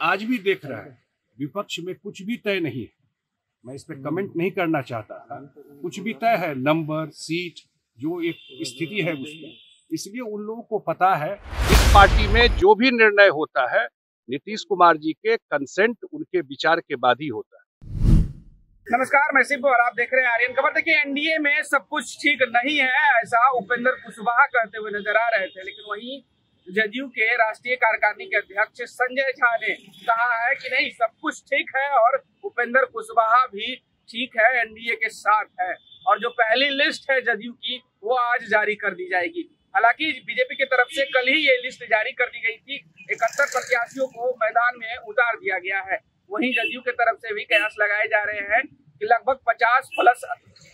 आज भी देख रहा है, विपक्ष में कुछ भी तय नहीं है। मैं इस पर कमेंट नहीं करना चाहता था। कुछ भी तय है, नंबर, सीट, जो एक स्थिति है उसमें, इसलिए उन लोगों को पता है। इस पार्टी में जो भी निर्णय होता है नीतीश कुमार जी के कंसेंट, उनके विचार के बाद ही होता है। नमस्कार, मैं शिव और आप देख रहे हैं आर्यन खबर। देखिए, एनडीए में सब कुछ ठीक नहीं है, ऐसा उपेंद्र कुशवाहा कहते हुए नजर आ रहे थे। लेकिन वहीं जदयू के राष्ट्रीय कार्यकारिणी के अध्यक्ष संजय झा ने कहा है कि नहीं, सब कुछ ठीक है और उपेंद्र कुशवाहा भी ठीक है, एनडीए के साथ है। और जो पहली लिस्ट है जदयू की, वो आज जारी कर दी जाएगी। हालांकि बीजेपी की तरफ से कल ही ये लिस्ट जारी कर दी गई थी। 71 प्रत्याशियों को मैदान में उतार दिया गया है। वहीं जदयू की तरफ से भी कयास लगाए जा रहे हैं कि लगभग 50 प्लस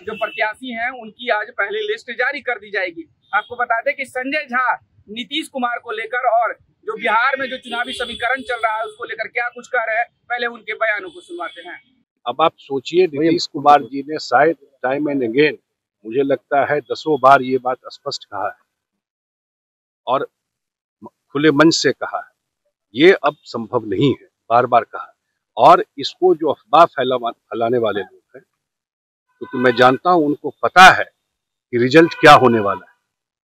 जो प्रत्याशी हैं उनकी आज पहली लिस्ट जारी कर दी जाएगी। आपको बता दें कि संजय झा नीतीश कुमार को लेकर और जो बिहार में जो चुनावी समीकरण चल रहा है उसको लेकर क्या कुछ कह रहे हैं, पहले उनके बयानों को सुनवाते हैं। अब आप सोचिए, नीतीश कुमार जी ने शायद टाइम एंड अगेन, मुझे लगता है 10 बार ये बात स्पष्ट कहा है और खुले मन से कहा है, ये अब संभव नहीं है, बार बार कहा है। और इसको जो अफवाह फैलाने वाले लोग हैं, क्योंकि मैं जानता हूं उनको पता है कि रिजल्ट क्या होने वाला है,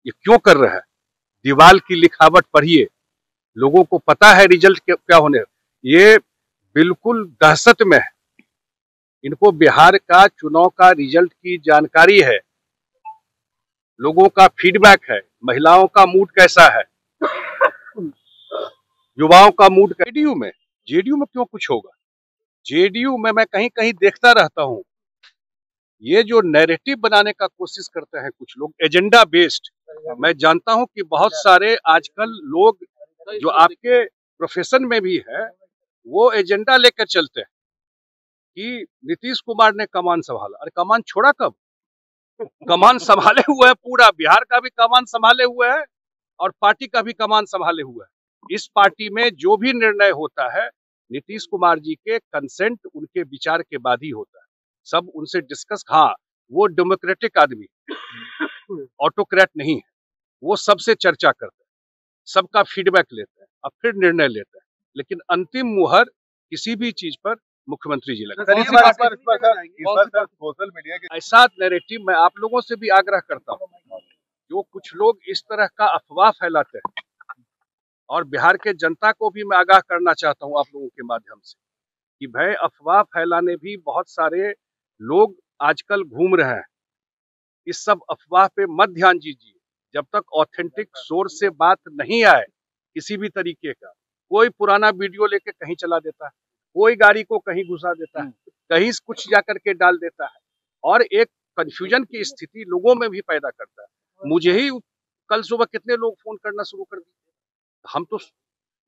ये क्यों कर रहा है। दीवाल की लिखावट पढ़िए, लोगों को पता है रिजल्ट क्या होने, ये बिल्कुल दहशत में है। इनको बिहार का चुनाव का रिजल्ट की जानकारी है, लोगों का फीडबैक है, महिलाओं का मूड कैसा है, युवाओं का मूड। जेडीयू में क्यों कुछ होगा? जेडीयू में मैं कहीं कहीं देखता रहता हूं, ये जो नैरेटिव बनाने का कोशिश करते हैं कुछ लोग, एजेंडा बेस्ड। मैं जानता हूं कि बहुत सारे आजकल लोग जो आपके प्रोफेशन में भी है, वो एजेंडा लेकर चलते हैं कि नीतीश कुमार ने कमान संभाला। अरे कमान छोड़ा कब? कमान संभाले हुए है, पूरा बिहार का भी कमान संभाले हुए है और पार्टी का भी कमान संभाले हुए है। इस पार्टी में जो भी निर्णय होता है नीतीश कुमार जी के कंसेंट, उनके विचार के बाद ही होता है। सब उनसे डिस्कस। हाँ, वो डेमोक्रेटिक आदमी, ऑटोक्रेट नहीं है। वो सबसे चर्चा करते हैं, सबका फीडबैक लेते हैं और फिर निर्णय लेते हैं। लेकिन अंतिम मुहर किसी भी चीज पर मुख्यमंत्री जी लगते हैं। सोशल मीडिया के ऐसा नैरेटिव मैं आप लोगों से भी आग्रह करता हूँ, जो कुछ लोग इस तरह का अफवाह फैलाते हैं, और बिहार के जनता को भी मैं आगाह करना चाहता हूँ आप लोगों के माध्यम से कि भाई, अफवाह फैलाने भी बहुत सारे लोग आजकल घूम रहे हैं। इस सब अफवाह पे मत ध्यान दीजिए। जब तक ऑथेंटिक सोर्स से बात नहीं आए किसी भी तरीके का, कोई पुराना वीडियो लेके कहीं चला देता है, कोई गाड़ी को कहीं घुसा देता है, कहीं कुछ जा करके डाल देता है और एक कंफ्यूजन की स्थिति लोगों में भी पैदा करता है। मुझे ही कल सुबह कितने लोग फोन करना शुरू कर दिए। हम तो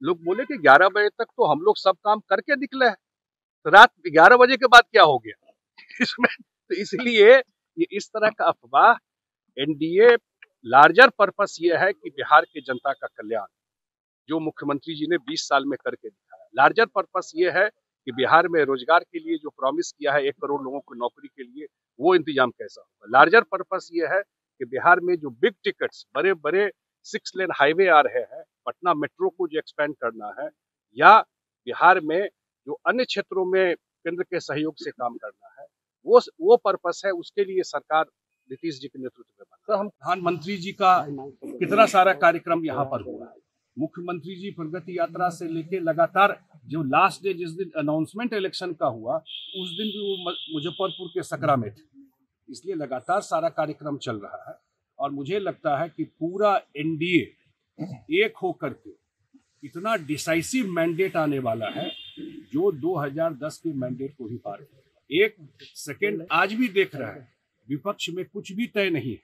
लोग बोले कि 11 बजे तक तो हम लोग सब काम करके निकले हैं, तो रात 11 बजे के बाद क्या हो गया इसमें। तो इसलिए ये इस तरह का अफवाह, एनडीए लार्जर पर्पस ये है कि बिहार के जनता का कल्याण, जो मुख्यमंत्री जी ने 20 साल में करके दिखाया। लार्जर पर्पस ये है कि बिहार में रोजगार के लिए जो प्रॉमिस किया है 1 करोड़ लोगों को नौकरी के लिए, वो इंतजाम कैसा होगा। लार्जर पर्पस ये है कि बिहार में जो बिग टिकट्स, बड़े बड़े 6 लेन हाईवे आ रहे हैं, पटना मेट्रो को जो एक्सपेंड करना है, या बिहार में जो अन्य क्षेत्रों में केंद्र के सहयोग से काम करना है, वो पर्पस है। उसके लिए सरकार नीतीश जी के नेतृत्व में बना। तो हम प्रधानमंत्री जी का कितना सारा कार्यक्रम यहाँ पर हुआ है। मुख्यमंत्री जी प्रगति यात्रा से लेके लगातार, जो लास्ट डे जिस दिन अनाउंसमेंट इलेक्शन का हुआ, उस दिन भी वो मुजफ्फरपुर के सकरा में थे। इसलिए लगातार सारा कार्यक्रम चल रहा है और मुझे लगता है कि पूरा एनडीए एक होकर के इतना डिसाइसिव मैंडेट आने वाला है, जो 2010 के मैंडेट को ही पार करेगा। एक सेकेंड आज भी देख रहा है, विपक्ष में कुछ भी तय नहीं है।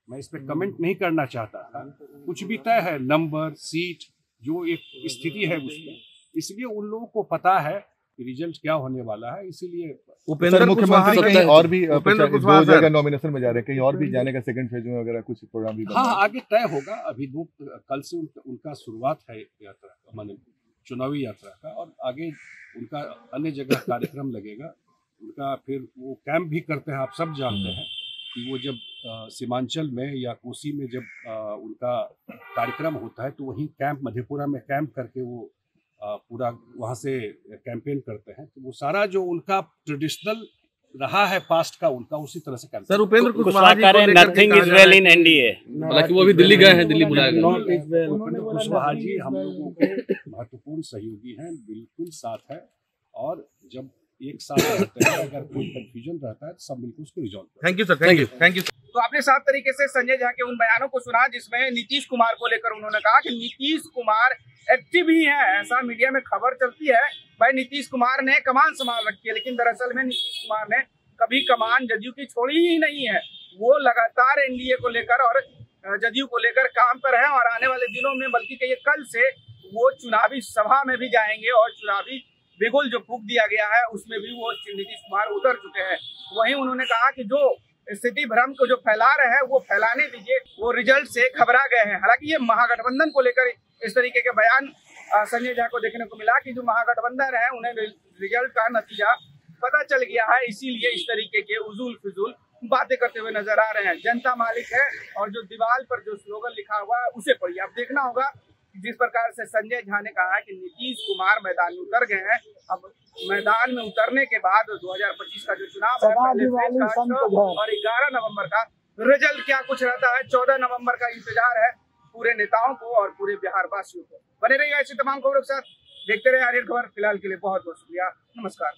मैं इस पर कमेंट नहीं करना चाहता था। कुछ भी तय है, नंबर, सीट, जो एक स्थिति है उसमें, इसलिए उन लोगों को पता है कि रिजल्ट क्या होने वाला है। इसीलिए उपेंद्र मुख्यमंत्री कहीं और भी 2 जगह नॉमिनेशन में जा रहे हैं, कहीं और भी जाने का सेकंड फेज में वगैरह कुछ प्रोग्राम भी। हाँ, आगे तय होगा। अभी कल से उनका शुरुआत है यात्रा का, माने चुनावी यात्रा का, और आगे उनका अन्य जगह कार्यक्रम लगेगा उनका। फिर वो कैंप भी करते हैं, आप सब जानते हैं कि वो जब सीमांचल में या कोसी में जब उनका कार्यक्रम होता है, तो वहीं कैंप, मधेपुरा में कैंप करके वो पूरा वहाँ से कैंपेन करते हैं, तो वो सारा जो उनका ट्रेडिशनल रहा है पास्ट का, उनका उसी तरह से कैंपेन। सर उपेंद्र कुशवाहा जी को nothing is well in NDA, हालांकि वो अभी दिल्ली गए हैं, दिल्ली बुलाया गया। उपेंद्र कुशवाहा जी हम लोगों के महत्वपूर्ण सहयोगी हैं, बिल्कुल साथ है, और जब एक साथ रहते हैं अगर कोई कंफ्यूजन रहता है तो सब मिलकर उसको रिजॉल्व करें। Thank you sir, thank you, thank you. तो आपने साफ तरीके से संजय झा के उन बयानों को सुना जिसमें नीतीश कुमार को लेकर उन्होंने कहा कि नीतीश कुमार एक्टिव ही है, ऐसा मीडिया में खबर चलती है भाई नीतीश कुमार ने कमान संभाल रखी है, लेकिन दरअसल में नीतीश कुमार ने कभी कमान जदयू की छोड़ी ही नहीं है। वो लगातार एनडीए को लेकर और जदयू को लेकर काम पर है, और आने वाले दिनों में बल्कि कहिए कल से वो चुनावी सभा में भी जाएंगे, और चुनावी बिगुल जो फूंक दिया गया है उसमें भी वो नीतीश कुमार उतर चुके हैं। वहीं उन्होंने कहा कि जो स्थिति भ्रम को जो फैला रहे हैं वो फैलाने दीजिए, वो रिजल्ट से घबरा गए हैं। हालांकि ये महागठबंधन को लेकर इस तरीके के बयान संजय झा को देखने को मिला कि जो महागठबंधन है उन्हें रिजल्ट का नतीजा पता चल गया है, इसीलिए इस तरीके के उजूल फिजूल बातें करते हुए नजर आ रहे हैं। जनता मालिक है, और जो दीवार पर जो स्लोगन लिखा हुआ है उसे पढ़िए। अब देखना होगा जिस प्रकार से संजय झा ने कहा है कि नीतीश कुमार मैदान में उतर गए हैं, अब मैदान में उतरने के बाद 2025 का जो चुनाव है पहले फेज का और 11 नवंबर का रिजल्ट क्या कुछ रहता है, 14 नवंबर का इंतजार है पूरे नेताओं को और पूरे बिहार वासियों को। बने रहिएगा ऐसी तमाम खबरों के साथ, देखते रहे आर्यन खबर। फिलहाल के लिए बहुत बहुत शुक्रिया, नमस्कार।